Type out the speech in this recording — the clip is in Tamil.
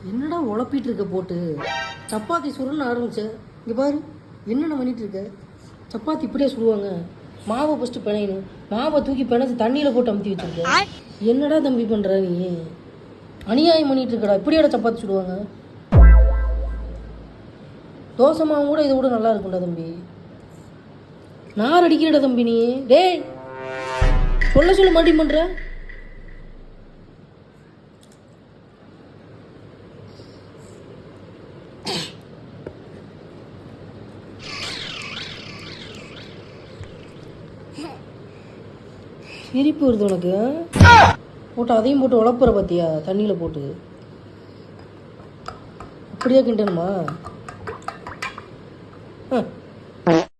என்னடா உழப்பிட்டு இருக்க போட்டு சப்பாத்தி சுருன்னு ஆரம்பிச்ச. இங்கே பாரு என்னென்ன பண்ணிட்டு இருக்க. சப்பாத்தி இப்படியே சுடுவாங்க. மாவை ஃபஸ்ட்டு பிணையணும். மாவை தூக்கி பிணைச்சி தண்ணியில் போட்டு அமுத்தி வச்சுருக்க. என்னடா தம்பி பண்ணுற நீ? அநியாயம் பண்ணிட்டு இருக்கடா. இப்படியோட சப்பாத்தி சுடுவாங்க. தோசை மாவு கூட இதை கூட நல்லா இருக்கும்டா தம்பி. நார் அடிக்கிறடா தம்பி நீ. டேய் சொல்ல மாட்டி பண்ணுற. சிரிப்பு வருது உனக்கு. போட்டு அதையும் போட்டு உழப்புற பார்த்தியா தண்ணியில் போட்டு. அப்படியே கிண்டணுமா?